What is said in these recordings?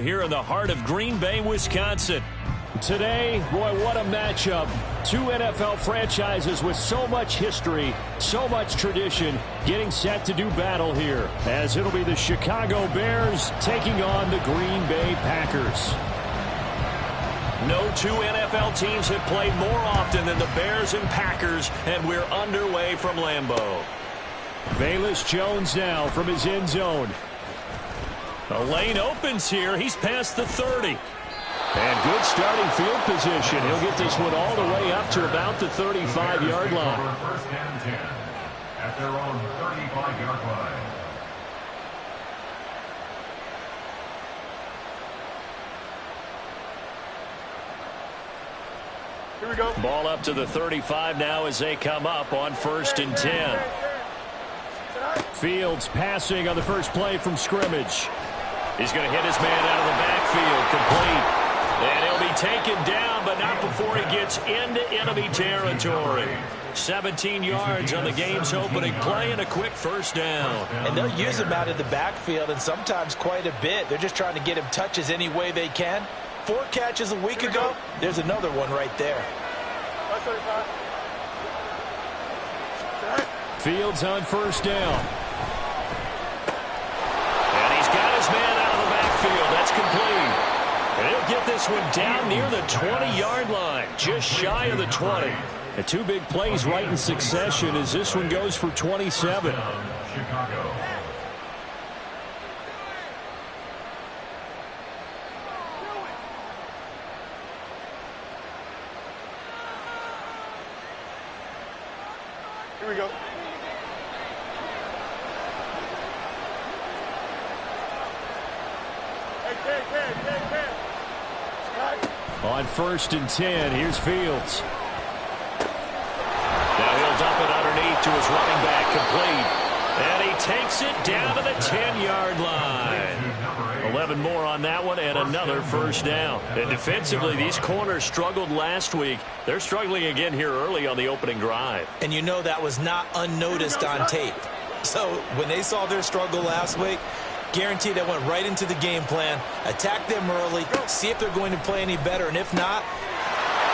here in the heart of Green Bay, Wisconsin. Today, boy, what a matchup. Two NFL franchises with so much history, so much tradition, getting set to do battle here, as it'll be the Chicago Bears taking on the Green Bay Packers. No two NFL teams have played more often than the Bears and Packers, and we're underway from Lambeau. Velus Jones now from his end zone. The lane opens here. He's past the 30. And good starting field position. He'll get this one all the way up to about the 35-yard line. First and 10 at their own 35-yard line. Here we go. Ball up to the 35 now as they come up on 1st and 10. Fields passing on the first play from scrimmage. He's going to hit his man out of the backfield, complete. And he'll be taken down, but not before he gets into enemy territory. 17 yards on the game's opening play and a quick first down. And they'll use him out of the backfield, and sometimes quite a bit. They're just trying to get him touches any way they can. 4 catches a week ago. There's another one right there. Fields on first down. And he's got his man out of the backfield. That's complete. And he'll get this one down near the 20-yard line, just shy of the 20. The two big plays right in succession as this one goes for 27. Chicago. Here we go. Hey. On 1st and 10, here's Fields. Now he'll dump it underneath to his running back, complete. And he takes it down to the 10-yard line. 11 more on that one and another first down. And defensively, these corners struggled last week. They're struggling again here early on the opening drive. And you know that was not unnoticed on tape. So when they saw their struggle last week, guaranteed they went right into the game plan, attack them early, see if they're going to play any better, and if not,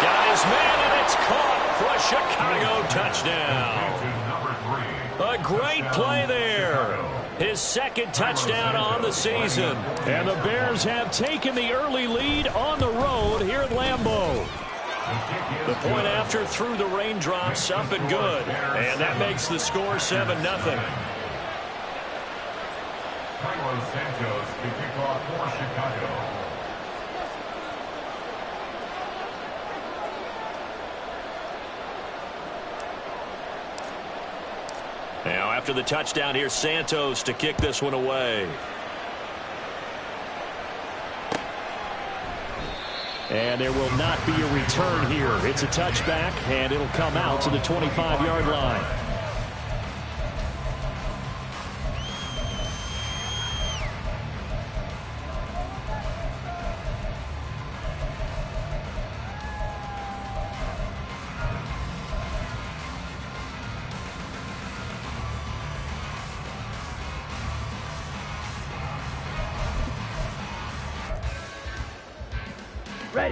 got his man, and it's caught for a Chicago touchdown. A great play there. His second touchdown on the season. And the Bears have taken the early lead on the road here at Lambeau. The point after through the raindrops, up and good. And that makes the score 7-0. Carlos Santos to kick off for Chicago. Now after the touchdown, here's Santos to kick this one away. And there will not be a return here. It's a touchback, and it'll come out to the 25-yard line.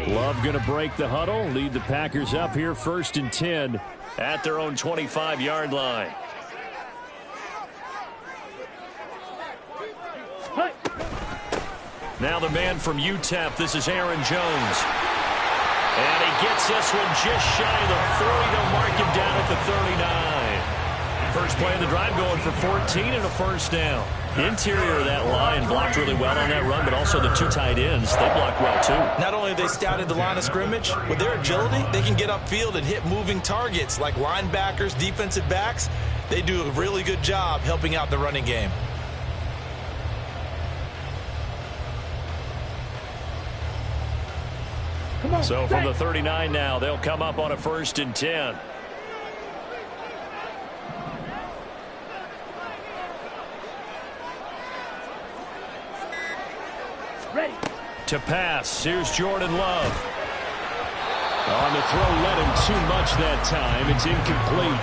Love going to break the huddle, lead the Packers up here 1st and 10 at their own 25-yard line. Now the man from UTEP, this is Aaron Jones. And he gets this one just shy of the 40. They'll mark him down at the 39. First play of the drive going for 14 and a first down. Interior of that line blocked really well on that run, but also the two tight ends, they blocked well too. Not only have they scouted the line of scrimmage, with their agility, they can get upfield and hit moving targets like linebackers, defensive backs. They do a really good job helping out the running game. So from the 39 now, they'll come up on a 1st and 10. Ready. To pass, here's Jordan Love. On the throw, led him too much that time. It's incomplete.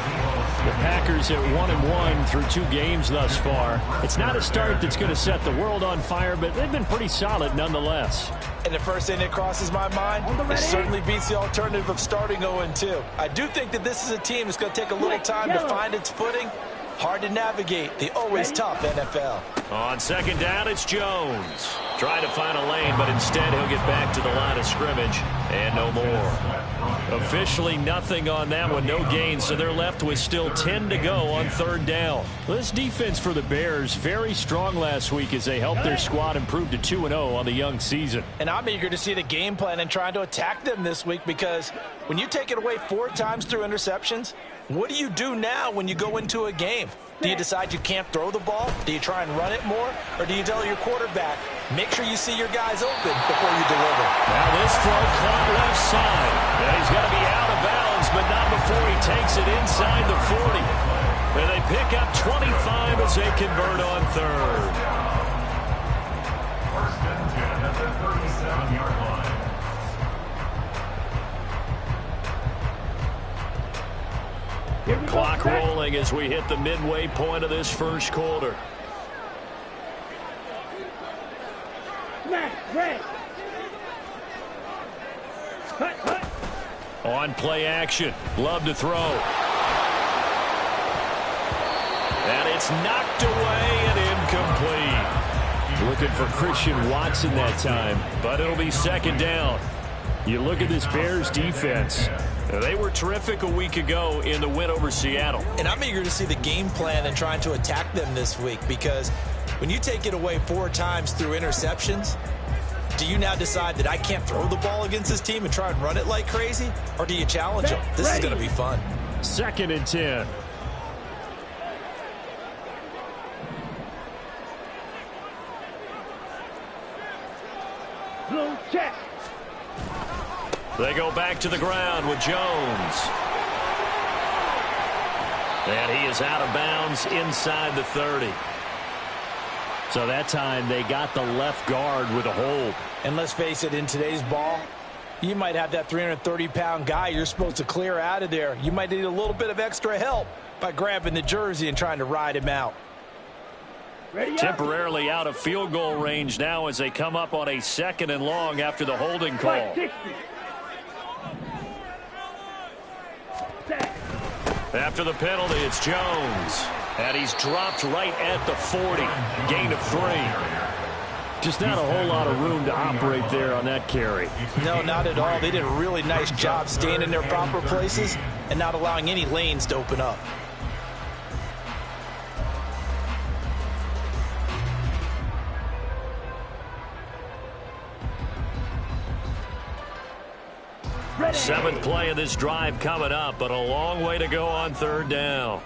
The Packers at 1-1 through 2 games thus far. It's not a start that's going to set the world on fire, but they've been pretty solid nonetheless. And the first thing that crosses my mind, it certainly beats the alternative of starting 0-2. I do think that this is a team that's going to take a little time to find its footing. Hard to navigate the always tough NFL. On second down, it's Jones. Trying to find a lane, but instead he'll get back to the line of scrimmage. And no more. Officially nothing on that one, no gain, so they're left with still 10 to go on third down. This defense for the Bears, very strong last week as they helped their squad improve to 2-0 on the young season. And I'm eager to see the game plan and trying to attack them this week, because when you take it away 4 times through interceptions, what do you do now when you go into a game? Do you decide you can't throw the ball? Do you try and run it more? Or do you tell your quarterback, make sure you see your guys open before you deliver? Now this throw caught left side. And he's going to be out of bounds, but not before he takes it inside the 40. And they pick up 25 as they convert on third. First and 10 at the 37-yard line. Clock rolling as we hit the midway point of this first quarter. On play action. Love to throw. And it's knocked away and incomplete. Looking for Christian Watson that time, but it'll be second down. You look at this Bears defense. They were terrific a week ago in the win over Seattle. And I'm eager to see the game plan and trying to attack them this week, because when you take it away 4 times through interceptions, do you now decide that I can't throw the ball against this team and try and run it like crazy? Or do you challenge them? This is going to be fun. Second and 10. Blue check. They go back to the ground with Jones. And he is out of bounds inside the 30. So that time they got the left guard with a hold. And let's face it, in today's ball, you might have that 330-pound guy you're supposed to clear out of there. You might need a little bit of extra help by grabbing the jersey and trying to ride him out. Temporarily out of field goal range now as they come up on a 2nd and long after the holding call. After the penalty, it's Jones. And he's dropped right at the 40. Gain of 3. Just not a whole lot of room to operate there on that carry. No, not at all. They did a really nice job staying in their proper places and not allowing any lanes to open up. Seventh play of this drive coming up, but a long way to go on third down.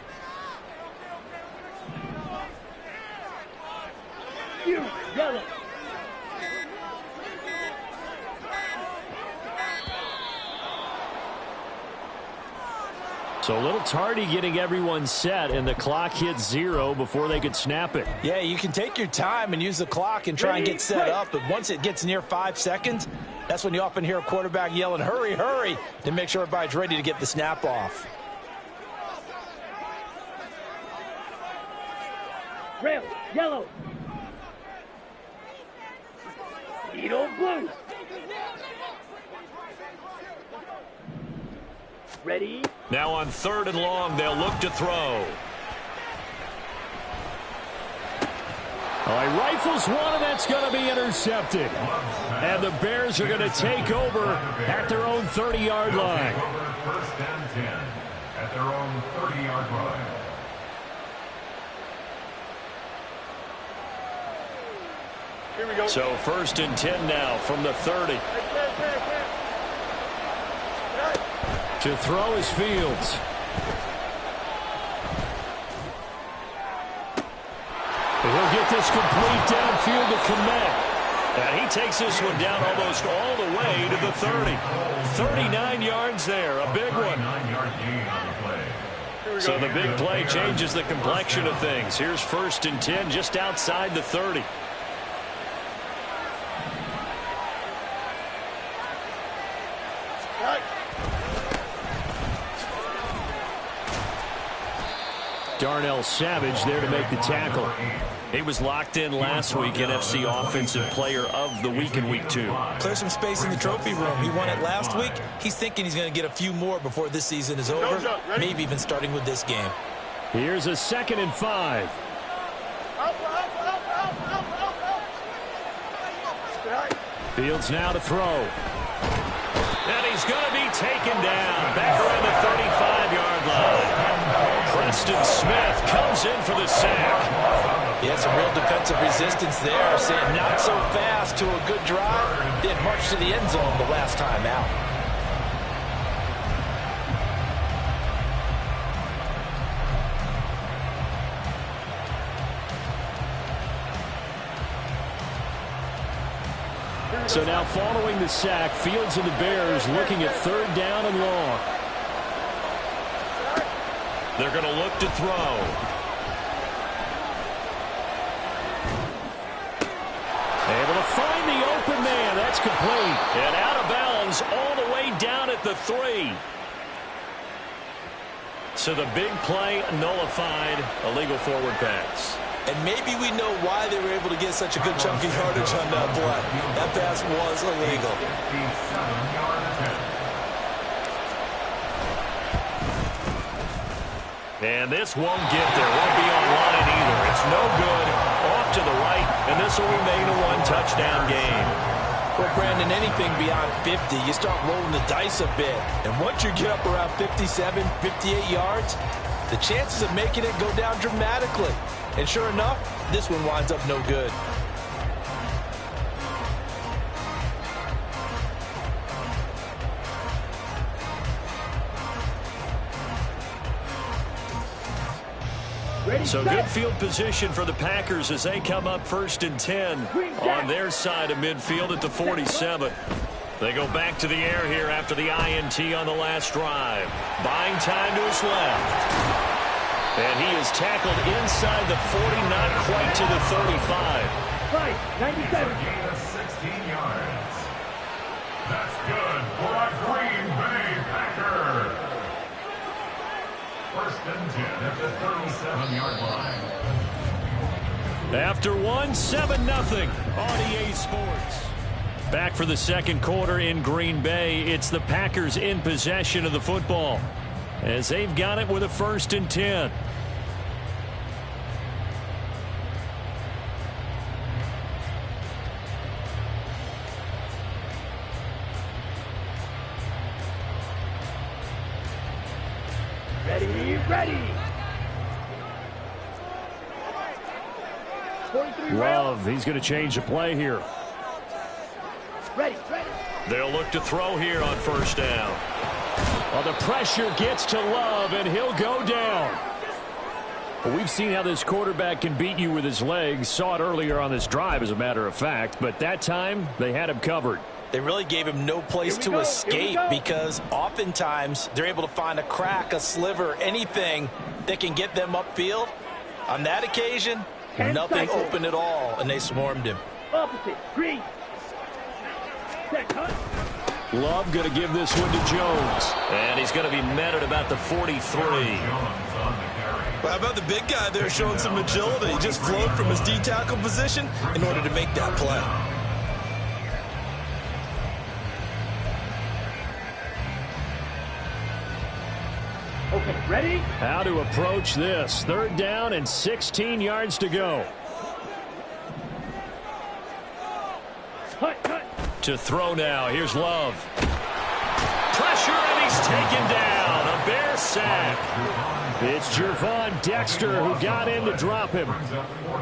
Yellow. So a little tardy getting everyone set, and the clock hit 0 before they could snap it. Yeah, you can take your time and use the clock and try and get set up, but once it gets near 5 seconds, that's when you often hear a quarterback yelling, hurry, hurry, to make sure everybody's ready to get the snap off. Red, yellow. Needle blue. Ready? Now on 3rd and long, they'll look to throw. He rifles one, and that's going to be intercepted. And the Bears are going to take over at their own 30-yard line. First and 10 at their own 30-yard line. Here we go. So 1st and 10 now from the 30. To throw is Fields. And he'll get this complete downfield to Kmet. And he takes this one down almost all the way to the 30. 39 yards there, a big one. 9-yard gain on the play. So the big play changes the complexion of things. Here's 1st and 10 just outside the 30. Darnell Savage there to make the tackle. He was locked in last week, NFC Offensive Player of the Week in Week 2. Clear some space in the trophy room. He won it last week. He's thinking he's going to get a few more before this season is over, maybe even starting with this game. Here's a 2nd and 5. Fields now to throw. And he's going to be taken down back around the 35-yard line. Preston Smith comes in for the sack. Yeah, some real defensive resistance there, saying not so fast to a good drive. Didn't march to the end zone the last time out. So now following the sack, Fields and the Bears looking at 3rd down and long. They're going to look to throw. Able to find the open man. That's complete. And out of bounds all the way down at the 3. So the big play nullified, illegal forward pass. And maybe we know why they were able to get such a good chunk of yardage on that play. That pass was illegal. And this won't get there. Won't be online either. It's no good. Off to the right, and this will remain a 1-touchdown game. Well, Brandon, anything beyond 50, you start rolling the dice a bit. And once you get up around 57, 58 yards, the chances of making it go down dramatically. And sure enough, this one winds up no good. So good field position for the Packers as they come up 1st and 10 on their side of midfield at the 47. They go back to the air here after the INT on the last drive. Buying time to his left. And he is tackled inside the 40, not quite to the 35. Right, 97. 16 yards. That's good for a Green Bay Packer. 1st and 10 at the 37-yard line. After 7-0 on EA Sports. Back for the 2nd quarter in Green Bay. It's the Packers in possession of the football as they've got it with a 1st and 10. Ready. Love, he's going to change the play here. Ready. They'll look to throw here on 1st down. Well, the pressure gets to Love, and he'll go down. Well, we've seen how this quarterback can beat you with his legs. Saw it earlier on this drive, as a matter of fact. But that time, they had him covered. They really gave him no place to escape because oftentimes they're able to find a crack, a sliver, anything that can get them upfield. On that occasion, nothing open at all, and they swarmed him. Opposite. Green. Set. Cut. Love going to give this one to Jones. And he's going to be met at about the 43. Well, how about the big guy there showing some agility? He just flowed from his D-tackle position in order to make that play. Okay, ready? How to approach this. 3rd down and 16 yards to go. Cut. To throw now. Here's Love. Pressure, and he's taken down. A Bear sack. It's Gervon Dexter who got in to drop him.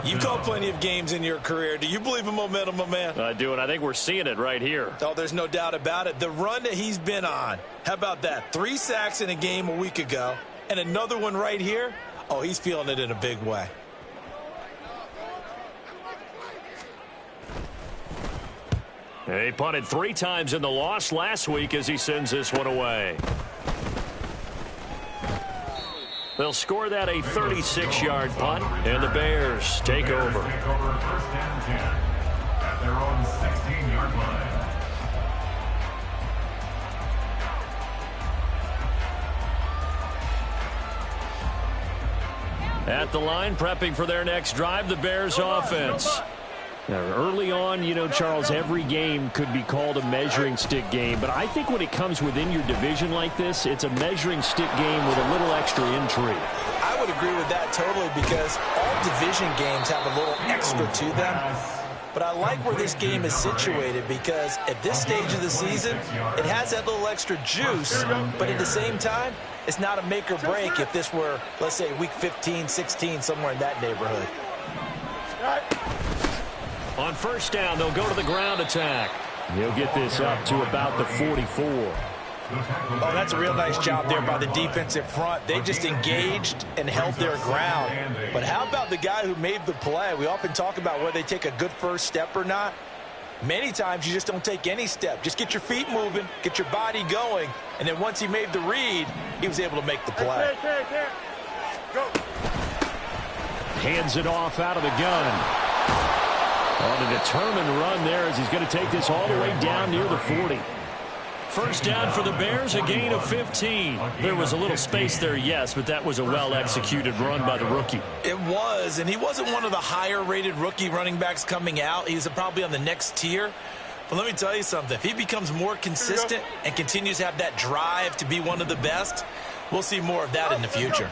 You've called plenty of games in your career. Do you believe in momentum, my man? I do, and I think we're seeing it right here. Oh, there's no doubt about it. The run that he's been on. How about that? 3 sacks in a game a week ago, and another one right here. Oh, he's feeling it in a big way. He punted 3 times in the loss last week as he sends this one away. They'll score that a 36-yard punt, and the Bears take over. 1st and 10 at their own 16-yard line. At the line, prepping for their next drive, the Bears offense. Now, early on, you know, Charles, every game could be called a measuring stick game. But I think when it comes within your division like this, it's a measuring stick game with a little extra intrigue. I would agree with that totally because all division games have a little extra to them. But I like where this game is situated because at this stage of the season, it has that little extra juice. But at the same time, it's not a make or break if this were, let's say, week 15, 16, somewhere in that neighborhood. On first down, they'll go to the ground attack. He'll get this up to about the 44. Oh, that's a real nice job there by the defensive front. They just engaged and held their ground. But how about the guy who made the play? We often talk about whether they take a good first step or not. Many times you just don't take any step. Just get your feet moving, get your body going, and then once he made the read, he was able to make the play. Go. Hands it off out of the gun. On a determined run there as he's going to take this all the way down near the 40. First down for the Bears, a gain of 15. There was a little space there, yes, but that was a well-executed run by the rookie. It was, and he wasn't one of the higher-rated rookie running backs coming out. He's probably on the next tier. But let me tell you something. If he becomes more consistent and continues to have that drive to be one of the best, we'll see more of that in the future.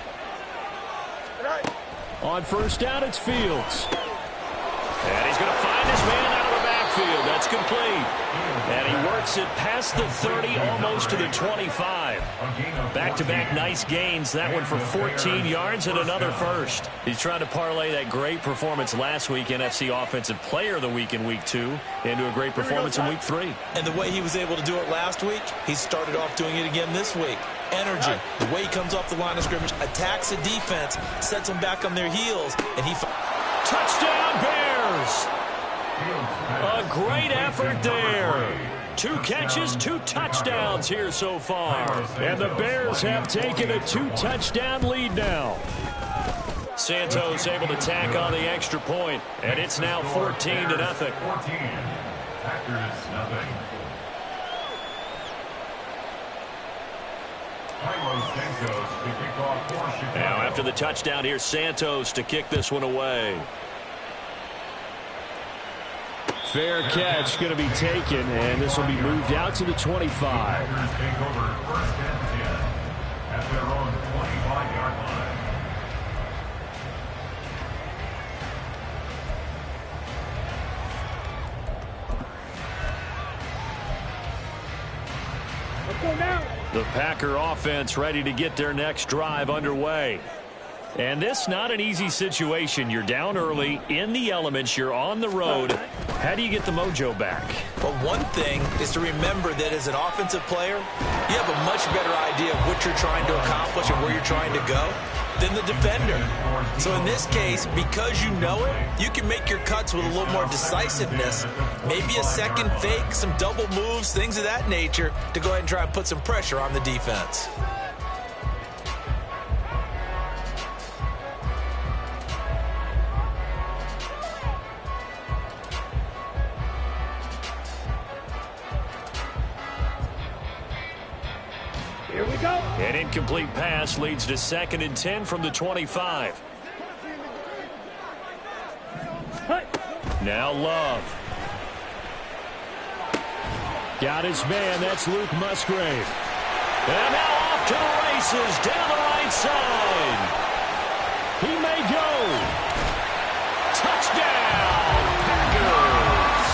On first down, it's Fields. And he's going to find his man out of the backfield. That's complete. And he works it past the 30, almost to the 25. Back-to-back nice gains. That one for 14 yards and another first. He's trying to parlay that great performance last week, NFC Offensive Player of the Week in Week 2, into a great performance in Week 3. And the way he was able to do it last week, he started off doing it again this week. Energy, the way he comes off the line of scrimmage, attacks the defense, sets them back on their heels, and he... Touchdown, Bears! A great effort there. 2 catches, 2 touchdowns here so far. And the Bears have taken a 2-touchdown lead now. Santos able to tack on the extra point, and it's now 14-0. 14. Packers, nothing. Now after the touchdown, here's Santos to kick this one away. Fair catch going to be taken, and this will be moved out to the 25. Packers take over first and 10 at their own 25-yard line. Let's go now. The Packer offense ready to get their next drive underway. And this not an easy situation. You're down early, in the elements, you're on the road. How do you get the mojo back? Well, one thing is to remember that as an offensive player, you have a much better idea of what you're trying to accomplish and where you're trying to go than the defender. So in this case, because you know it, you can make your cuts with a little more decisiveness. Maybe a second fake, some double moves, things of that nature to go ahead and try and put some pressure on the defense. Here we go. An incomplete pass leads to 2nd and 10 from the 25. Now Love. Got his man. That's Luke Musgrave. And now off to the races down the right side. He may go. Touchdown, Packers.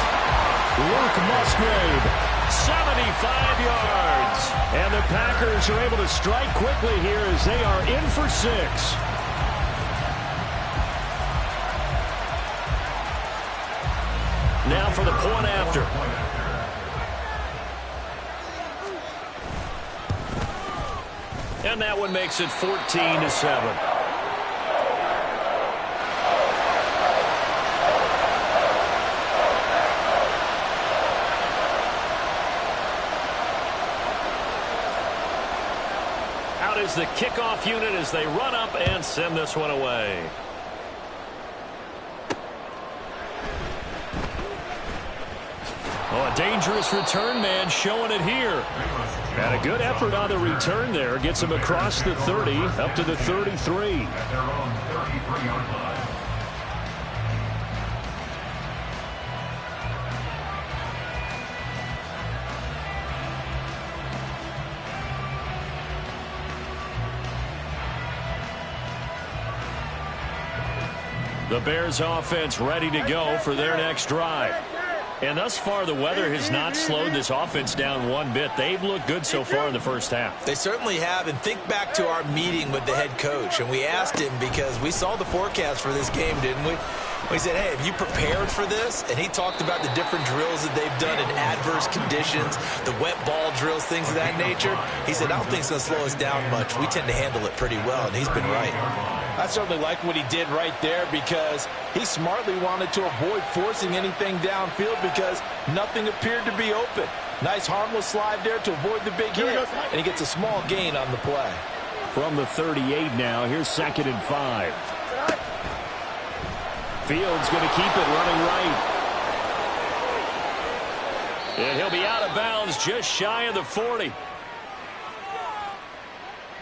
Luke Musgrave. 75 yards. And the Packers are able to strike quickly here as they are in for 6. Now for the point after. And that one makes it 14-7. Is the kickoff unit as they run up and send this one away. Oh, a dangerous return man showing it here. And a good effort on the return there. Gets him across the 30, up to the 33. At their own 33-yard line. The Bears offense ready to go for their next drive. And thus far, the weather has not slowed this offense down one bit. They've looked good so far in the first half. They certainly have. And think back to our meeting with the head coach. And we asked him, because we saw the forecast for this game, didn't we? We said, hey, have you prepared for this? And he talked about the different drills that they've done in adverse conditions, the wet ball drills, things of that nature. He said, I don't think it's going to slow us down much. We tend to handle it pretty well, and he's been right. I certainly like what he did right there, because he smartly wanted to avoid forcing anything downfield because nothing appeared to be open. Nice harmless slide there to avoid the big hit, and he gets a small gain on the play. From the 38 now, here's 2nd and 5. Fields going to keep it running right. And he'll be out of bounds just shy of the 40.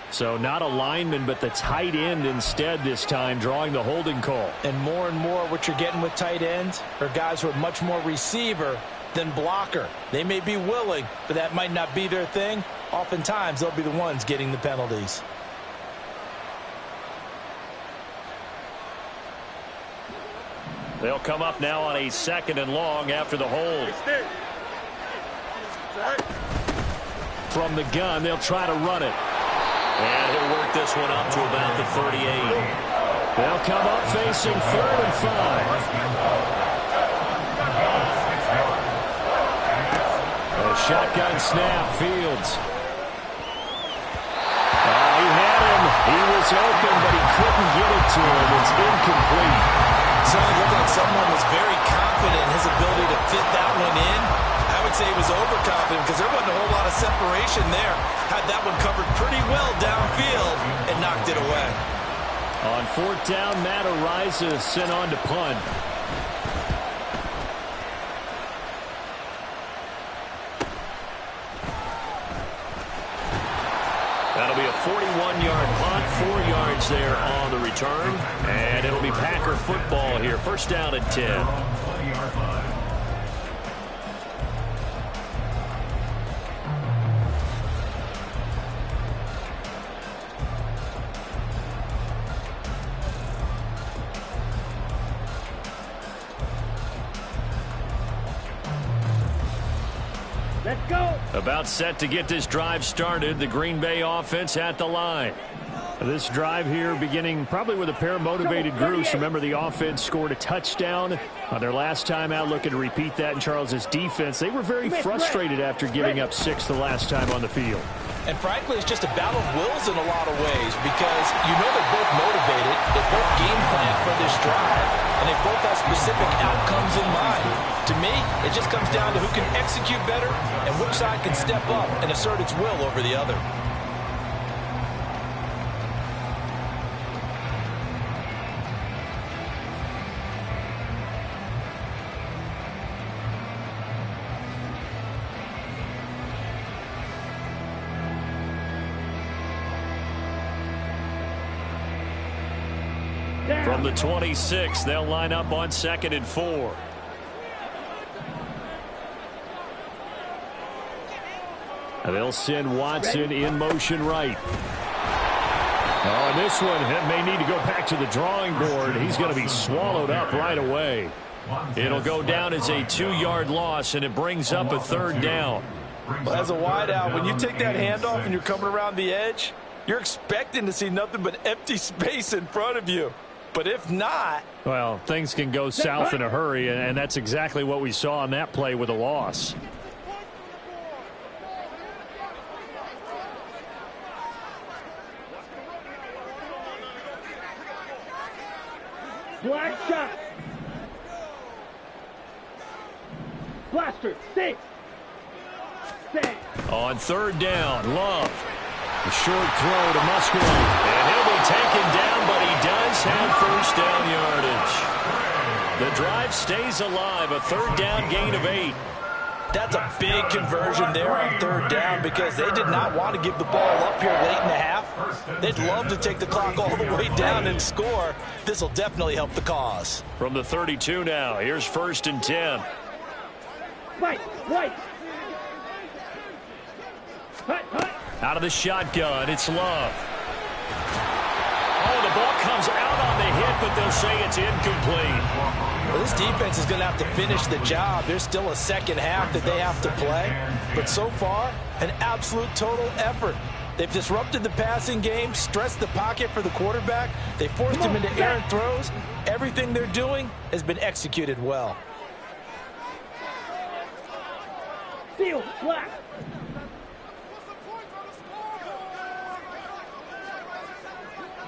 So not a lineman, but the tight end instead this time, drawing the holding call. And more what you're getting with tight ends are guys who are much more receiver than blocker. They may be willing, but that might not be their thing. Oftentimes, they'll be the ones getting the penalties. They'll come up now on a 2nd and long after the hold. From the gun, they'll try to run it. And he'll work this one up to about the 38. They'll come up facing 3rd and 5. A shotgun snap, Fields. He had him. He was open, but he couldn't get it to him. It's incomplete. Certainly looked like someone was very confident in his ability to fit that one in. I would say he was overconfident because there wasn't a whole lot of separation there. Had that one covered pretty well downfield and knocked it away. On 4th down, Matt Ariza sent on to punt. That'll be a 41-yard punt, 4 yards there on the return. And it'll be Packer football here. 1st down and 10. 20-yard line. Let's go. About set to get this drive started. The Green Bay offense at the line. This drive here beginning probably with a pair of motivated groups. Remember, the offense scored a touchdown on their last time out. Looking to repeat that in Charles's defense. They were very frustrated after giving up 6 the last time on the field. And frankly, it's just a battle of wills in a lot of ways, because you know they're both motivated, they both game plan for this drive, and they both have specific outcomes in mind. To me, it just comes down to who can execute better and which side can step up and assert its will over the other. From the 26, they'll line up on 2nd and 4. And they'll send Watson in motion right. Oh, and this one may need to go back to the drawing board. He's going to be swallowed up right away. It'll go down as a 2-yard loss, and it brings up a 3rd down. Well, as a wideout, when you take that handoff and you're coming around the edge, you're expecting to see nothing but empty space in front of you. But if not... Well, things can go south in a hurry, and that's exactly what we saw on that play with a loss. Black shot. Blaster. Stay. On 3rd down, Love. A short throw to Musgrave. And he'll be taken down, but he does have 1st down yardage. The drive stays alive. A 3rd down gain of 8. That's a big conversion there on third down because they did not want to give the ball up here late in the half. They'd love to take the clock all the way down and score. This will definitely help the cause. From the 32 now, here's 1st and 10. Right. Out of the shotgun, it's Love. Oh, the ball comes out on the hit, but they'll say it's incomplete. Well, this defense is going to have to finish the job. There's still a second half that they have to play. But so far, an absolute total effort. They've disrupted the passing game, stressed the pocket for the quarterback. They forced him into errant throws. Everything they're doing has been executed well. Field, black.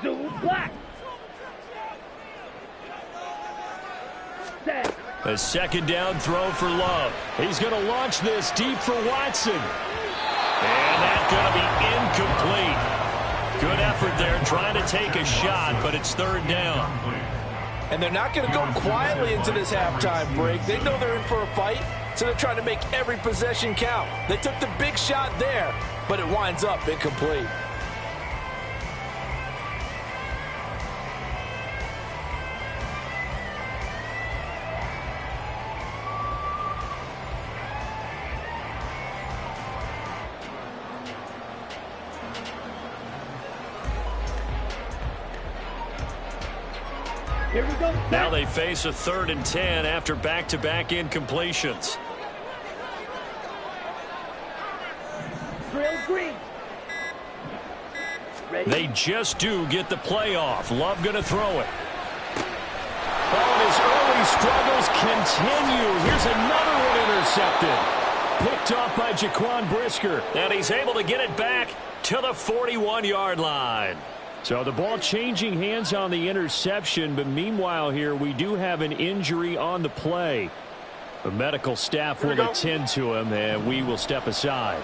Zoom, black. Set. A second down throw for Love. He's going to launch this deep for Watson. And that's going to be incomplete. Good effort there trying to take a shot, but it's third down. And they're not going to go quietly into this halftime break. They know they're in for a fight, so they're trying to make every possession count. They took the big shot there, but it winds up incomplete. Here we go. Now they face a 3rd and 10 after back-to-back incompletions. Drill green. Ready. They just do get the play off. Love going to throw it. Oh, and his early struggles continue. Here's another one intercepted. Picked off by Jaquan Brisker. And he's able to get it back to the 41-yard line. So the ball changing hands on the interception, but meanwhile here we do have an injury on the play. The medical staff will attend to him, and we will step aside.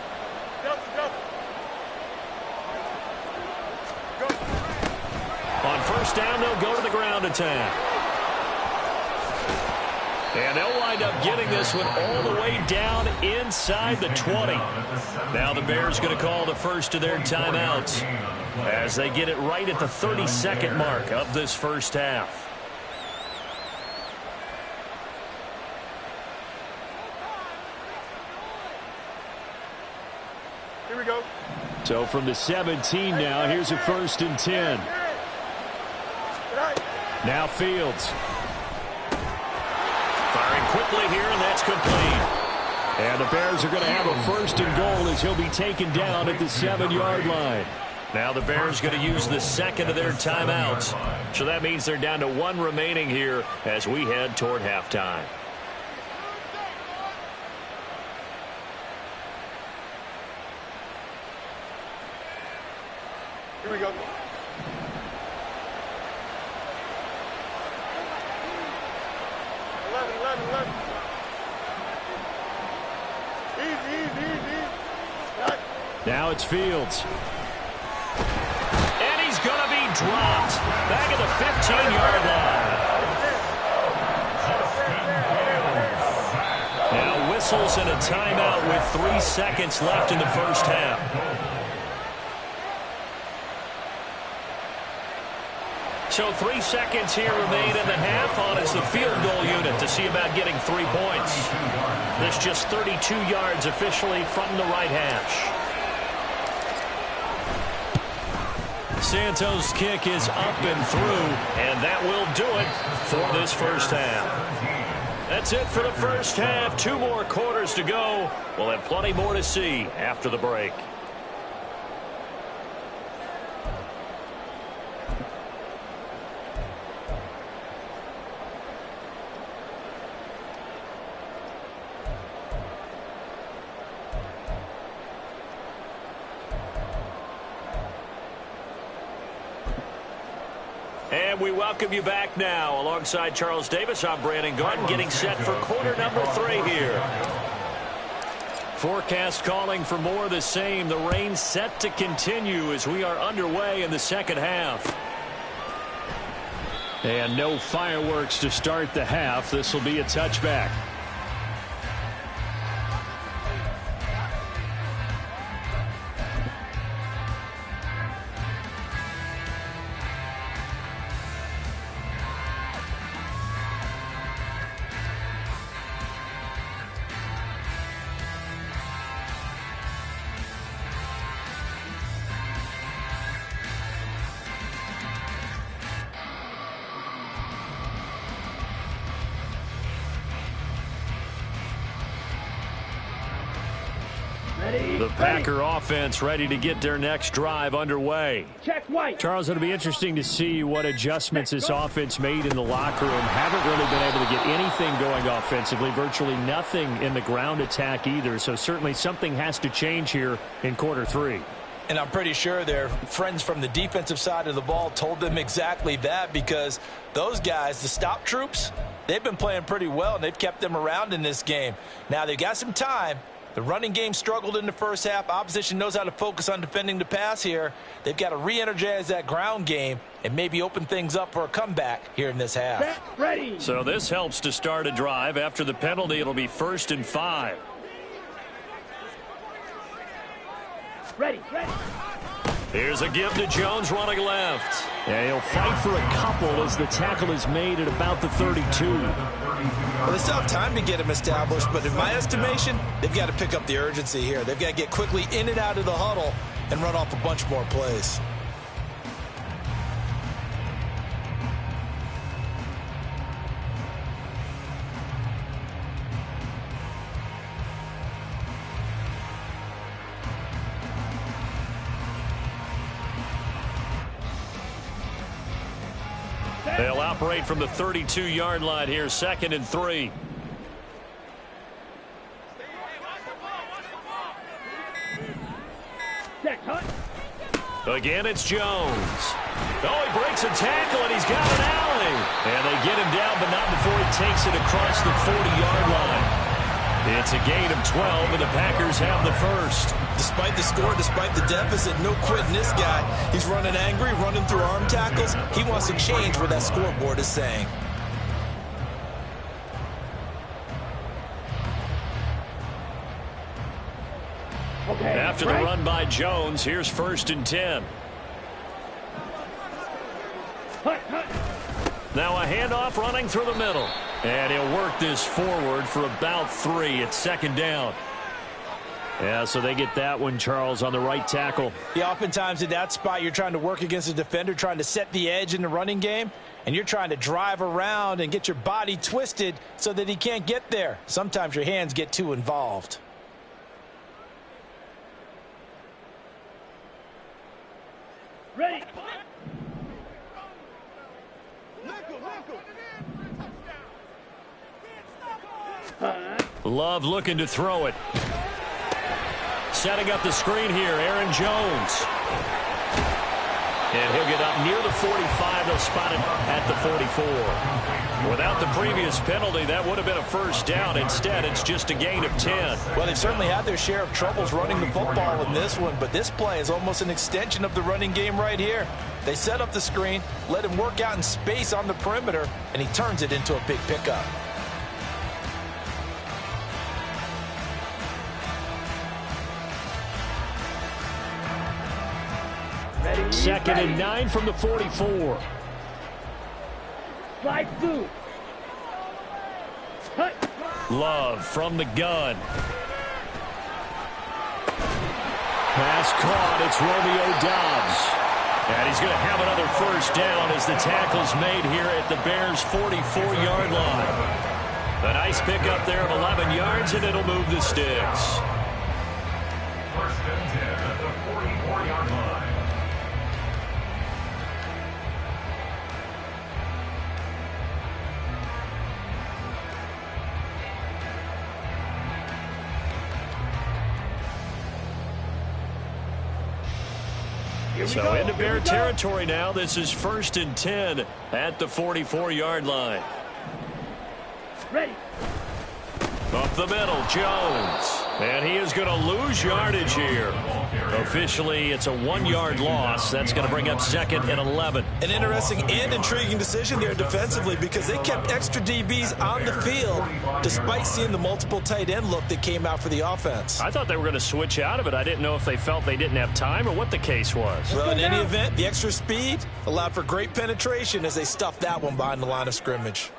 On 1st down, they'll go to the ground attack. And they'll wind up getting this one all the way down inside the 20. Now the Bears going to call the first of their timeouts as they get it right at the 32nd mark of this first half. Here we go. So from the 17 now, here's a 1st and 10. Now Fields. Firing quickly here, and that's complete. And the Bears are going to have a 1st and goal as he'll be taken down at the 7-yard line. Now the Bears going to use the second of their timeouts. So that means they're down to 1 remaining here as we head toward halftime. Here we go. Easy. Now it's Fields. And he's going to be dropped. Back at the 15-yard line. Now whistles and a timeout with 3 seconds left in the first half. So 3 seconds here remain in the half on as the field goal unit to see about getting 3 points. This just 32 yards officially from the right hash. Santos' kick is up and through, and that will do it for this first half. That's it for the first half. 2 more quarters to go. We'll have plenty more to see after the break. And we welcome you back now. Alongside Charles Davis, I'm Brandon Gordon, getting set for quarter number 3 here. Forecast calling for more of the same. The rain set to continue as we are underway in the second half. And no fireworks to start the half. This will be a touchback. The Packer offense ready to get their next drive underway. Check white. Charles, it'll be interesting to see what adjustments this offense made in the locker room. Haven't really been able to get anything going offensively, virtually nothing in the ground attack either. So certainly something has to change here in quarter three. And I'm pretty sure their friends from the defensive side of the ball told them exactly that, because those guys, the stop troops, they've been playing pretty well, and they've kept them around in this game. Now, they've got some time. The running game struggled in the first half. Opposition knows how to focus on defending the pass here. They've got to re-energize that ground game and maybe open things up for a comeback here in this half. Set, ready. So this helps to start a drive. After the penalty, it'll be 1st and 5. Ready. Here's a give to Jones running left. Yeah, he'll fight for a couple as the tackle is made at about the 32. Well, they still have time to get him established, but in my estimation, they've got to pick up the urgency here. They've got to get quickly in and out of the huddle and run off a bunch more plays. They'll operate from the 32-yard line here, 2nd and 3. Set, cut. Again, it's Jones. Oh, he breaks a tackle, and he's got an alley. And they get him down, but not before he takes it across the 40-yard line. It's a gain of 12, and the Packers have the first. Despite the score, despite the deficit, no quitting this guy. He's running angry, running through arm tackles. He wants to change what that scoreboard is saying. Okay. After the run by Jones, here's 1st and 10. Cut. Now a handoff running through the middle. And he'll work this forward for about 3. It's 2nd down. Yeah, so they get that one, Charles, on the right tackle. Yeah, oftentimes in that spot, you're trying to work against a defender, trying to set the edge in the running game, and you're trying to drive around and get your body twisted so that he can't get there. Sometimes your hands get too involved. Ready. Love looking to throw it. Setting up the screen here, Aaron Jones. And he'll get up near the 45. They'll spot it at the 44. Without the previous penalty, that would have been a 1st down. Instead, it's just a gain of 10. Well, they've certainly had their share of troubles running the football in this one, but this play is almost an extension of the running game right here. They set up the screen, let him work out in space on the perimeter, and he turns it into a big pickup. Ready. 2nd and 9 from the 44. Slide through. Cut. Love from the gun. Pass caught. It's Romeo Doubs. And he's going to have another 1st down as the tackle's made here at the Bears' 44-yard line. A nice pickup there of 11 yards, and it'll move the sticks. 1st and 10 at the 44-yard line. So into Bear territory now. This is 1st and 10 at the 44-yard line. Ready. Up the middle, Jones. And he is going to lose yardage here. Officially, it's a 1-yard loss. That's going to bring up 2nd and 11. An interesting and intriguing decision there defensively, because they kept extra DBs on the field despite seeing the multiple tight end look that came out for the offense. I thought they were going to switch out of it. I didn't know if they felt they didn't have time or what the case was. Well, in any event, the extra speed allowed for great penetration as they stuffed that one behind the line of scrimmage.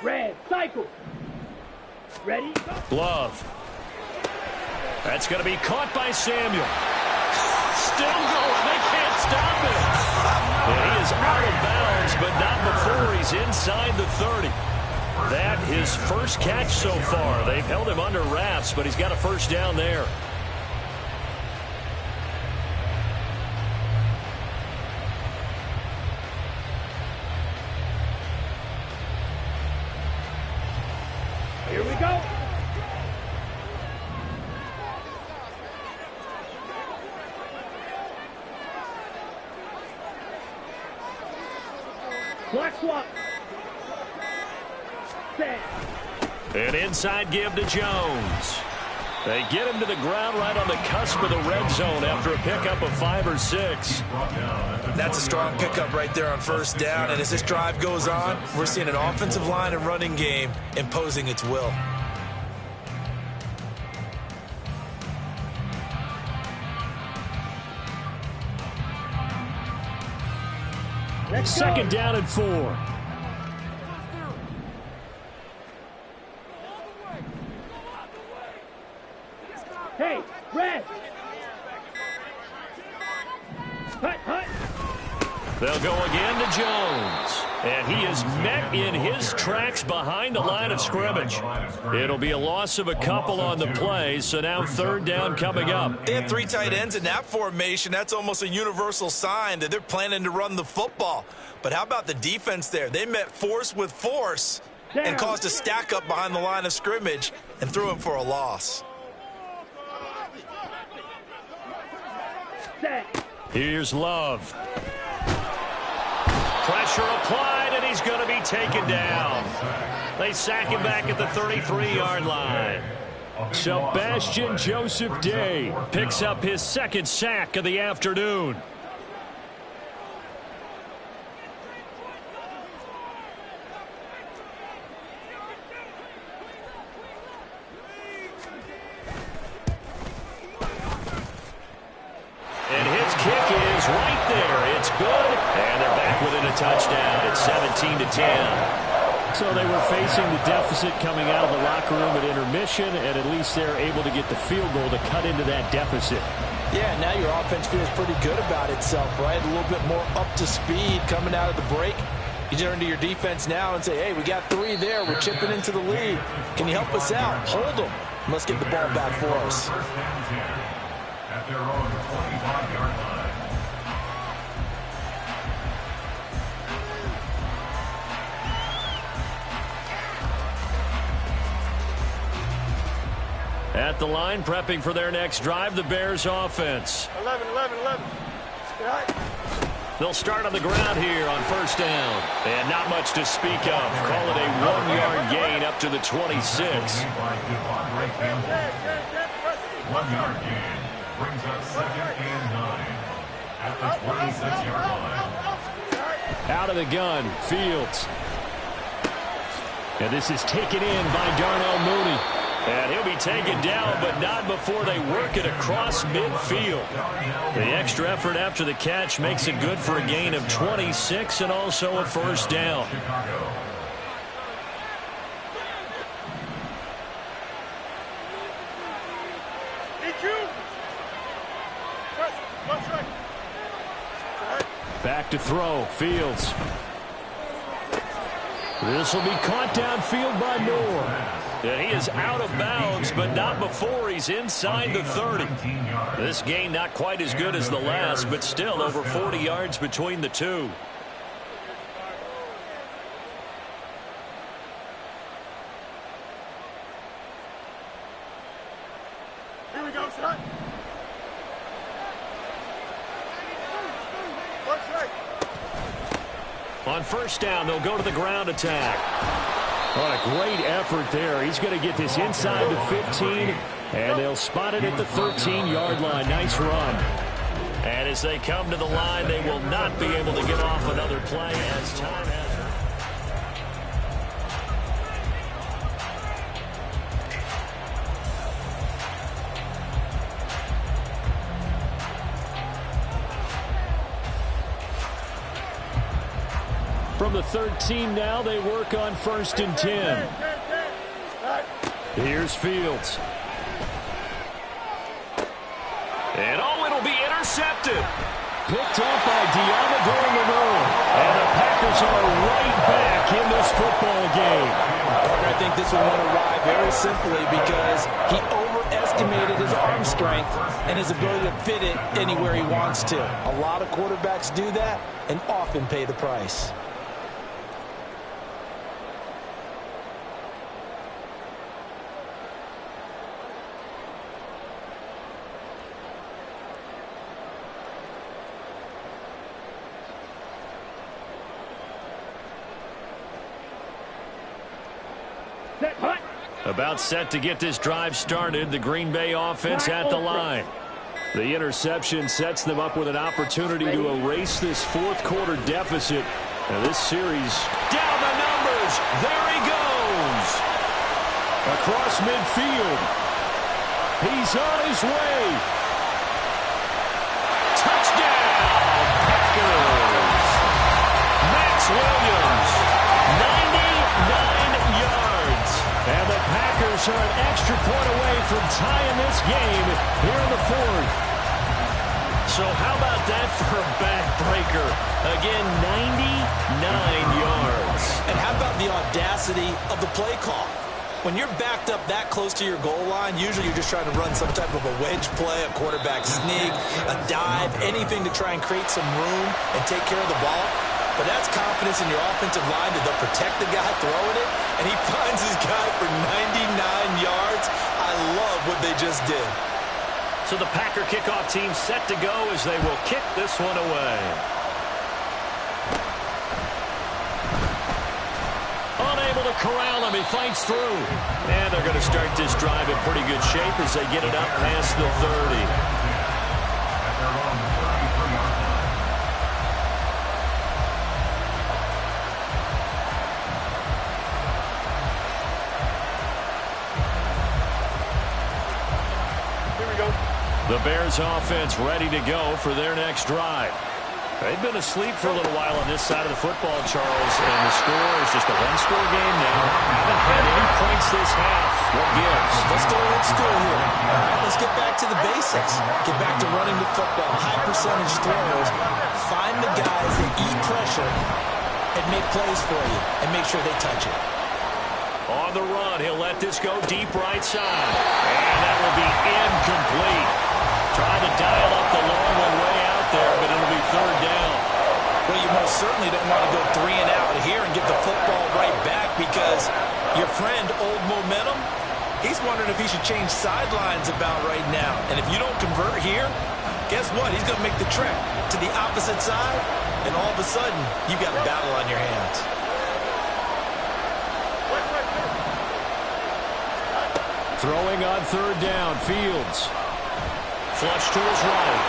Red. Cycle. Ready. Love. That's going to be caught by Samuel. Still going. They can't stop him. And he is out of bounds, but not before he's inside the 30. That his first catch so far. They've held him under wraps, but he's got a first down there. Here we go. Black swap. Set. An inside give to Jones. They get him to the ground right on the cusp of the red zone after a pickup of 5 or 6. That's a strong pickup right there on first down. And as this drive goes on, we're seeing an offensive line and running game imposing its will. Second down and 4. Hey, rest. Hut, hut. They'll go again to Jones. And he is met in his tracks behind the line of scrimmage. It'll be a loss of a couple on the play, so now third down coming up. They have 3 tight ends in that formation. That's almost a universal sign that they're planning to run the football. But how about the defense there? They met force with force and caused a stack up behind the line of scrimmage and threw him for a loss. Set. Here's Love. Pressure applied, and he's going to be taken down. They sack him back at the 33-yard line. Sebastian Joseph Day picks up his second sack of the afternoon. And his kick is right there. It's good, and they're back within a touchdown. It's 17-10. So they were facing the deficit coming out of the locker room at intermission, and at least they're able to get the field goal to cut into that deficit. Yeah, now your offense feels pretty good about itself, right? A little bit more up to speed coming out of the break. You turn to your defense now and say, hey, we got 3 there. We're chipping into the lead. Can you help us out? Hold them. Let's get the ball back for us. At their own 25-yard line. At the line, prepping for their next drive, the Bears offense. 11. They'll start on the ground here on first down. And not much to speak of. Call it a 1-yard gain up to the 26. 1-yard gain brings up 2nd and 9 at the 26-yard line. Out of the gun, Fields. And this is taken in by Darnell Mooney. And he'll be taken down, but not before they work it across midfield. The extra effort after the catch makes it good for a gain of 26 and also a first down. Back to throw, Fields. This will be caught downfield by Moore. And he is out of bounds, but not before he's inside the 30. This gain not quite as good as the last, but still over 40 yards between the two. Here we go, son. On first down, they'll go to the ground attack. What a great effort there. He's going to get this inside the 15, and they'll spot it at the 13-yard line. Nice run. And as they come to the line, they will not be able to get off another play as time has. From the 13 now, they work on 1st and 10. Here's Fields. And oh, it'll be intercepted. Picked up by Diamador Lenore. And the Packers are right back in this football game. think this one went awry very simply because he overestimated his arm strength and his ability to fit it anywhere he wants to. A lot of quarterbacks do that and often pay the price. About set to get this drive started. The Green Bay offense at the line. The interception sets them up with an opportunity to erase this fourth quarter deficit. And this series down the numbers. There he goes. Across midfield. He's on his way. Touchdown, Packers. Max Williams, 99 yards. And the Packers are an extra point away from tying this game here in the fourth. So how about that for a backbreaker? Again, 99 yards. And how about the audacity of the play call? When you're backed up that close to your goal line, usually you're just trying to run some type of a wedge play, a quarterback sneak, a dive, anything to try and create some room and take care of the ball. But that's confidence in your offensive line that they'll protect the guy throwing it, and he finds his guy for 99 yards. I love what they just did. So the Packer kickoff team set to go as they will kick this one away. Unable to corral him. He fights through. And they're going to start this drive in pretty good shape as they get it up past the 30. The Bears offense ready to go for their next drive. They've been asleep for a little while on this side of the football, Charles, and the score is just a one-score game now. Haven't had any points this half. What gives? Let's go old school here. All right, let's get back to the basics. Get back to running the football, high percentage throws. Find the guys that eat pressure and make plays for you and make sure they touch it. On the run, he'll let this go deep right side. And that will be incomplete. Trying to dial up the long one way out there, but it'll be third down. Well, you most certainly don't want to go 3 and out here and get the football right back because your friend, Old Momentum, he's wondering if he should change sidelines about right now. And if you don't convert here, guess what? He's going to make the trek to the opposite side, and all of a sudden, you got a battle on your hands. Throwing on third down, Fields. Flush to his right.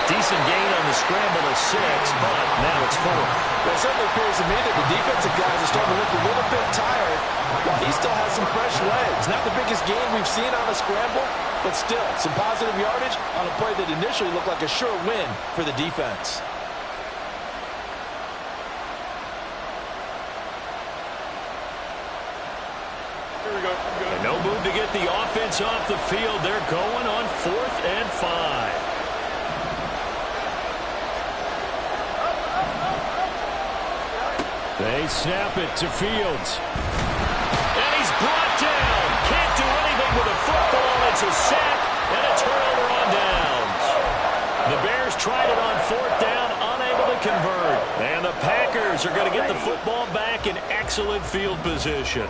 Decent gain on the scramble of 6, but now it's 4. Well, it certainly appears to me that the defensive guys are starting to look a little bit tired while he still has some fresh legs. Not the biggest gain we've seen on a scramble, but still some positive yardage on a play that initially looked like a sure win for the defense. And no move to get the offense off the field. They're going on 4th and 5. They snap it to Fields. And he's brought down. Can't do anything with a football. It's a sack and a turnover on downs. The Bears tried it on 4th down, unable to convert. And the Packers are going to get the football back in excellent field position.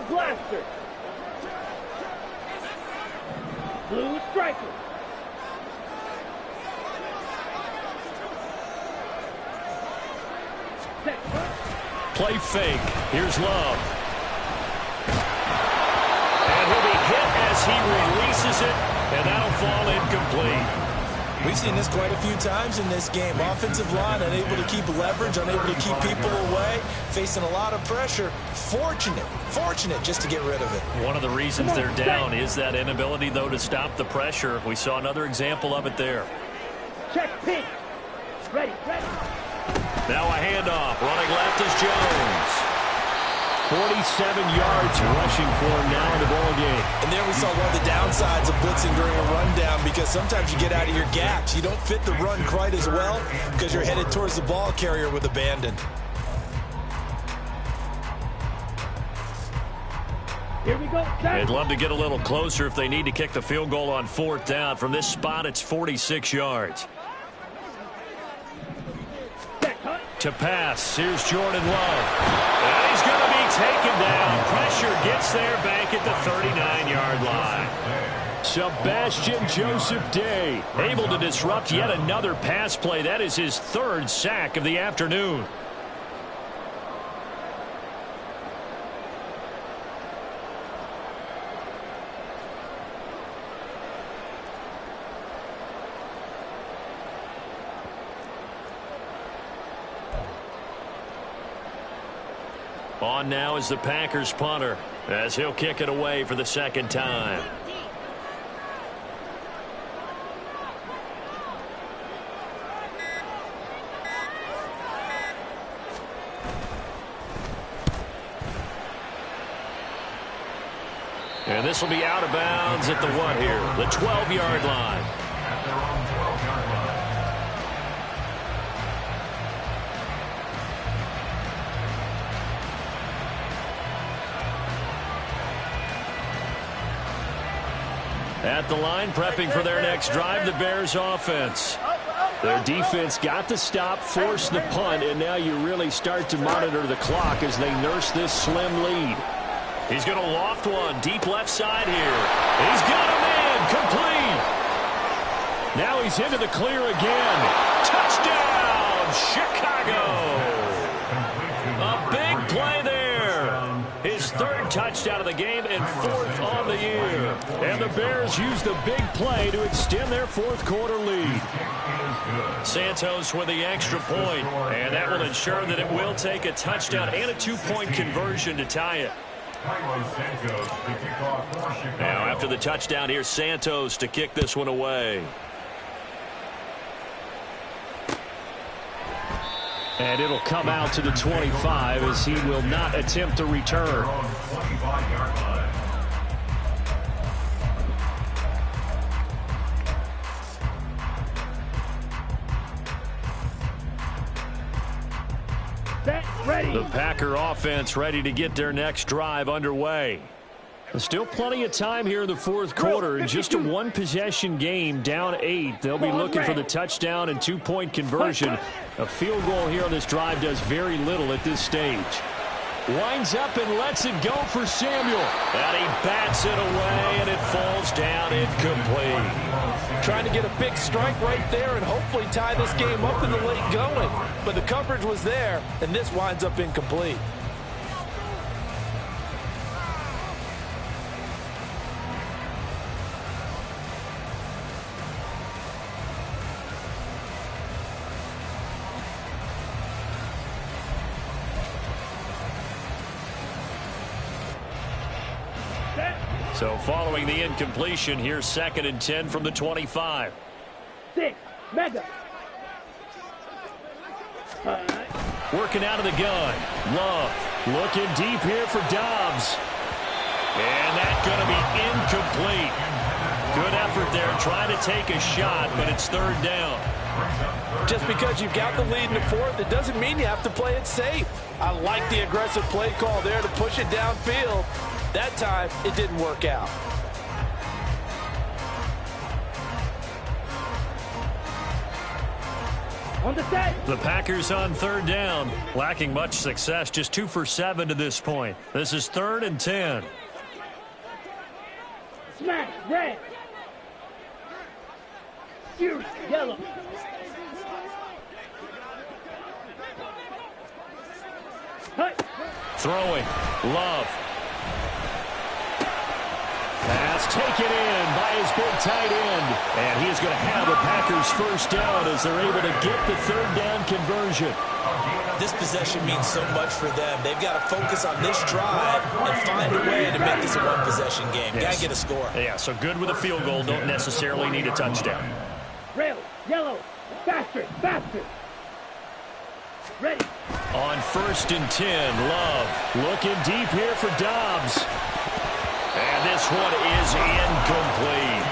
Blaster. Blue striker. Play fake. Here's Love. And he'll be hit as he releases it, and that'll fall incomplete. We've seen this quite a few times in this game. Offensive line unable to keep leverage, unable to keep people away, facing a lot of pressure. Fortunate just to get rid of it. One of the reasons they're down is that inability, though, to stop the pressure. We saw another example of it there. Check pink. Ready. Now a handoff. Running left is Jones. 47 yards rushing for him now in the ball game. And there we saw one of the downsides of blitzing during a rundown, because sometimes you get out of your gaps. You don't fit the run quite as well because you're headed towards the ball carrier with abandon. Here we go. They'd love to get a little closer if they need to kick the field goal on 4th down. From this spot, it's 46 yards. To pass, here's Jordan Love. And he's going to be taken down. Pressure gets there back at the 39-yard line. Sebastian Joseph Day able to disrupt yet another pass play. That is his 3rd sack of the afternoon. On now is the Packers punter, as he'll kick it away for the 2nd time. And this will be out of bounds at the what here? The 12-yard line. At their own 12-yard line. At the line, prepping for their next drive, the Bears offense. Their defense got the stop, forced the punt, and now you really start to monitor the clock as they nurse this slim lead. He's going to loft one deep left side here. He's got a man complete. Now he's into the clear again. Touchdown, Chicago. A big play there. His 3rd touchdown of the game and 4th on the year. And the Bears use the big play to extend their 4th quarter lead. Santos with the extra point, and that will ensure that it will take a touchdown and a 2-point conversion to tie it. Now after the touchdown, here's Santos to kick this one away. And it'll come out to the 25 as he will not attempt to return. Ready. The Packer offense ready to get their next drive underway. There's still plenty of time here in the 4th quarter. In just a 1-possession game, down 8. They'll be looking for the touchdown and 2-point conversion. A field goal here on this drive does very little at this stage. Winds up and lets it go for Samuel. And he bats it away, and it falls down incomplete. Trying to get a big strike right there and hopefully tie this game up in the late going. But the coverage was there, and this winds up incomplete. So following the incompletion, here's 2nd and 10 from the 25. 6, mega. Working out of the gun. Love looking deep here for Dobbs. And that's going to be incomplete. Good effort there trying to take a shot, but it's 3rd down. Just because you've got the lead in the 4th, it doesn't mean you have to play it safe. I like the aggressive play call there to push it downfield. That time, it didn't work out. On the set. The Packers on 3rd down, lacking much success, just 2 for 7 to this point. This is 3rd and 10. Smash, red. Fierce, yellow. Hey. Throwing, Love. Pass taken in by his big tight end. And he is going to have the Packers 1st down as they're able to get the 3rd down conversion. This possession means so much for them. They've got to focus on this drive and find a way to make this a 1-possession game. Yes. Got to get a score. Yeah, so good with a field goal. Don't necessarily need a touchdown. Red, yellow. Faster, faster. Ready. On 1st and 10, Love looking deep here for Dobbs. And this one is incomplete.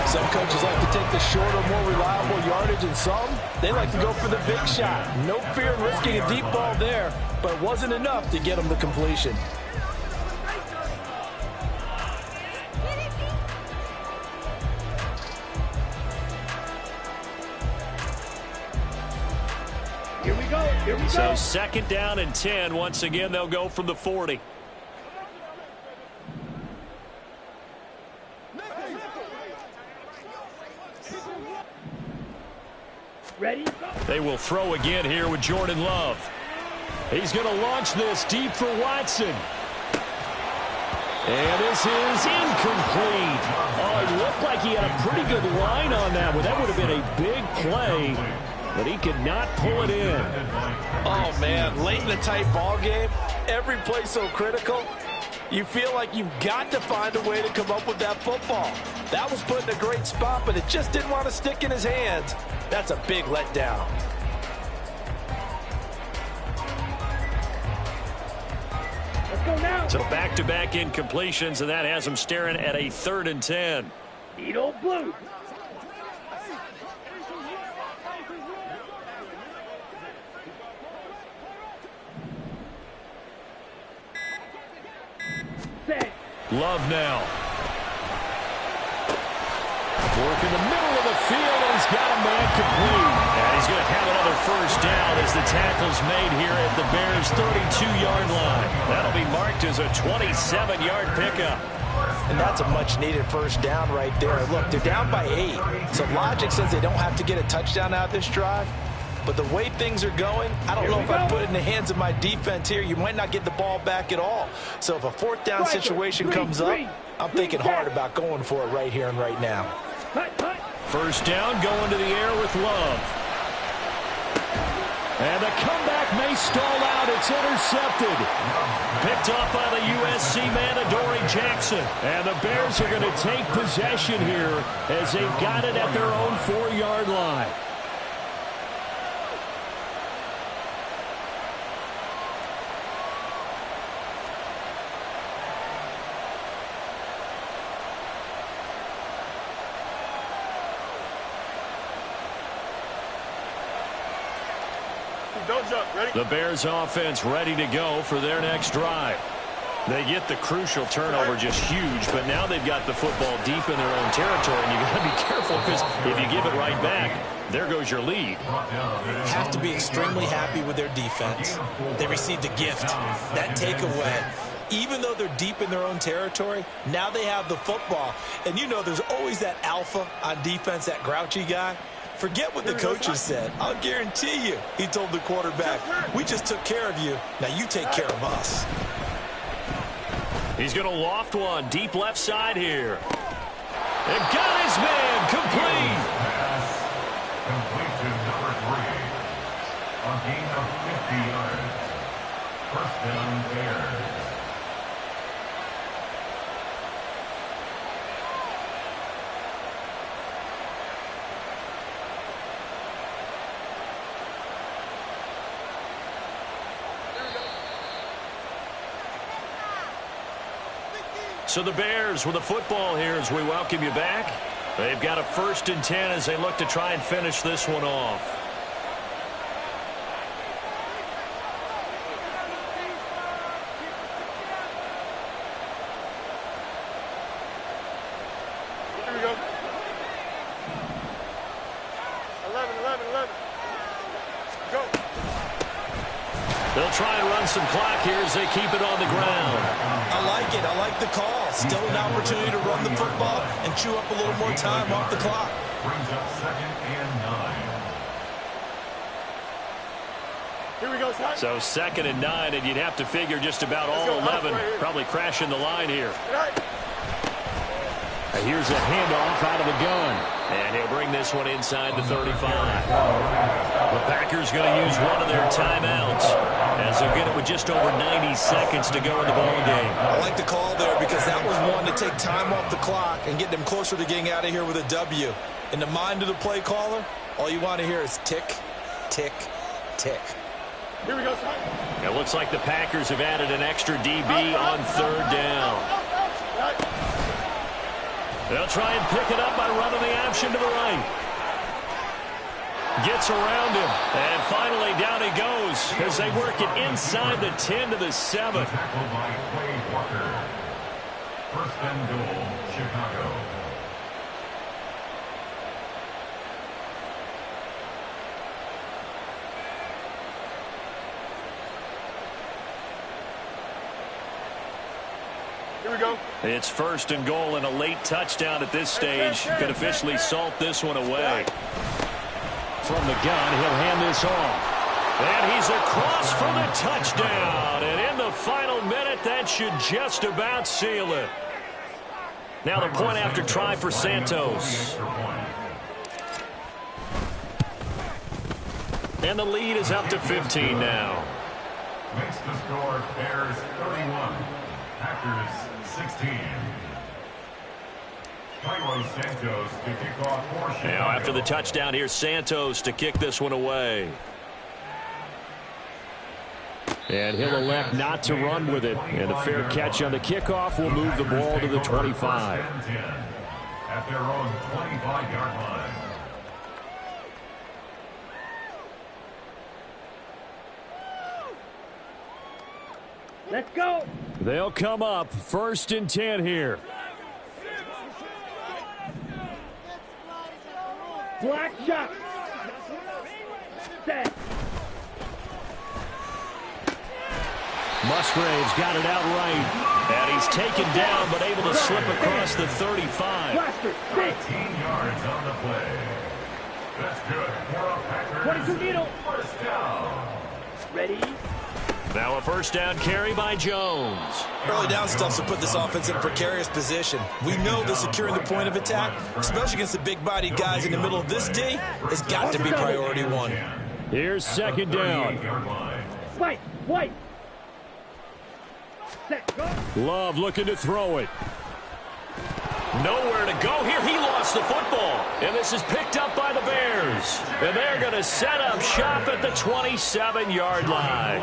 Some coaches like to take the shorter, more reliable yardage, and some, they like to go for the big shot. No fear in risking a deep ball there, but it wasn't enough to get them the completion. Here we go. Here we go. So 2nd down and 10. Once again, they'll go from the 40. Ready. They will throw again here with Jordan Love. He's going to launch this deep for Watson. And this is incomplete. Oh, it looked like he had a pretty good line on that one. That would have been a big play, but he could not pull it in. Oh, man, late in the tight ball game, every play so critical, you feel like you've got to find a way to come up with that football. That was put in a great spot, but it just didn't want to stick in his hands. That's a big letdown. Let's go now. So back-to-back incompletions, and that has him staring at a 3rd and 10. Need old blue. Set. Love now. Work in the middle of the field, and he's got a man complete. And he's going to have another 1st down as the tackle's made here at the Bears' 32-yard line. That'll be marked as a 27-yard pickup. And that's a much-needed 1st down right there. Look, they're down by 8. So logic says they don't have to get a touchdown out of this drive. But the way things are going, I don't know if I put it in the hands of my defense here. You might not get the ball back at all. So if a 4th down situation comes up, I'm thinking hard about going for it right here and right now. 1st down, going to the air with Love. And the comeback may stall out. It's intercepted. Picked off by the USC man, Adoree Jackson. And the Bears are going to take possession here as they've got it at their own 4-yard line. Don't jump. Ready? The Bears offense ready to go for their next drive. They get the crucial turnover, just huge, but now they've got the football deep in their own territory, and you've got to be careful because if you give it right back, there goes your lead. Have to be extremely happy with their defense. They received a gift, that takeaway. Even though they're deep in their own territory, now they have the football. And you know there's always that alpha on defense, that grouchy guy. Forget what the coaches said. I'll guarantee you, he told the quarterback, we just took care of you. Now you take care of us. He's going to loft one deep left side here. And got his man complete. Pass complete to number 3. A gain of 50 yards. 1st down Bears. So the Bears with the football here as we welcome you back. They've got a 1st and 10 as they look to try and finish this one off. Here we go. 11. Go. They'll try and run some clock here as they keep it on the ground. I like it. I like the call. Still an opportunity to run the football and chew up a little more time off the clock. Brings up 2nd and 9. Here we go, son. So 2nd and 9, and you'd have to figure just about all 11 probably crashing the line here. Right. Here's a handoff out of the gun. And he'll bring this one inside the 35. The Packers going to use one of their timeouts as they'll get it with just over 90 seconds to go in the ball game. I like the call there because that was one to take time off the clock and get them closer to getting out of here with a W. In the mind of the play caller, all you want to hear is tick, tick, tick. Here we go, son. It looks like the Packers have added an extra DB on third down. They'll try and pick it up by running the option to the right. Gets around him. And finally down he goes as they work it inside the 10 to the 7. Tackled by Quay Walker. First and goal, Chicago. Here we go. It's first and goal and a late touchdown at this stage. Could officially salt this one away. From the gun, he'll hand this off. And he's across for the touchdown. And in the final minute, that should just about seal it. Now the point after try for Santos. And the lead is up to 15 now. Makes the score Bears 31. Packers 16. Carlos Santos to kick off for Chicago. Now after the touchdown, here's Santos to kick this one away. And he'll elect not to run with it. And a fair catch on the kickoff will move the ball to the 25. At their own 25-yard line. Let's go. They'll come up first and 10 here. Black shot. Set. Musgrave's got it out right. And he's taken down but able to slip across the 35. Blaster. Six. 15 yards on the play. That's good for a Packers. 22 needle. First down. Ready. Now a first down carry by Jones. Early down stuff to put this offense in a precarious position. We know that securing the point of attack, especially against the big-bodied guys in the middle of this D, has got to be priority one. Here's second down. White. White. Set. Go. Love looking to throw it. Nowhere to go here. He lost the football. And this is picked up by the Bears. And they're going to set up shop at the 27-yard line.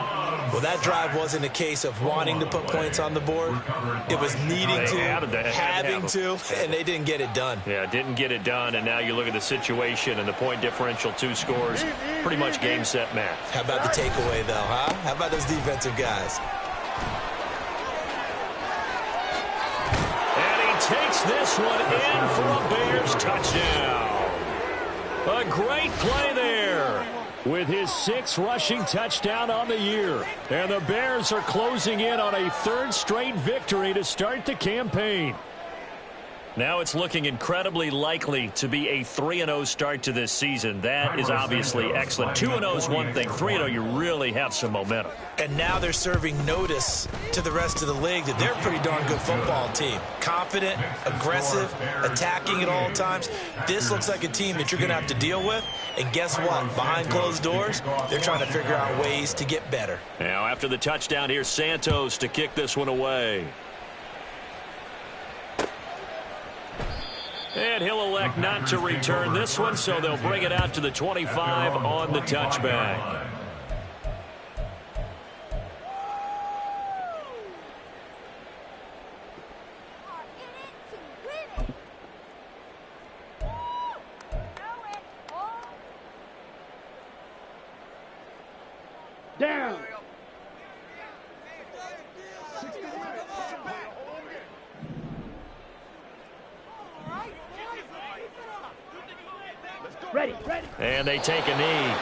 Well, that drive wasn't a case of wanting to put points on the board. It was needing to, having to, and they didn't get it done. Yeah, didn't get it done, and now you look at the situation and the point differential, 2 scores, pretty much game, set, match. How about the takeaway, though, huh? How about those defensive guys? Takes this one in for a Bears touchdown. A great play there with his 6th rushing touchdown on the year. And the Bears are closing in on a 3rd straight victory to start the campaign. Now it's looking incredibly likely to be a 3-0 start to this season. That is obviously excellent. 2-0 is one thing. 3-0, you really have some momentum. And now they're serving notice to the rest of the league that they're a pretty darn good football team. Confident, aggressive, attacking at all times. This looks like a team that you're going to have to deal with. And guess what? Behind closed doors, they're trying to figure out ways to get better. Now after the touchdown, here's Santos to kick this one away. And he'll elect not to return this one, so they'll bring it out to the 25 on the touchback. Down. Ready, ready. And they take a knee.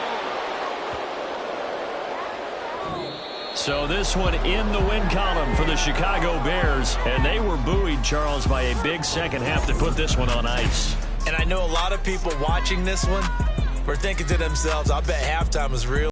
So this one in the win column for the Chicago Bears. And they were buoyed, Charles, by a big second half to put this one on ice. And I know a lot of people watching this one were thinking to themselves, I bet halftime was real.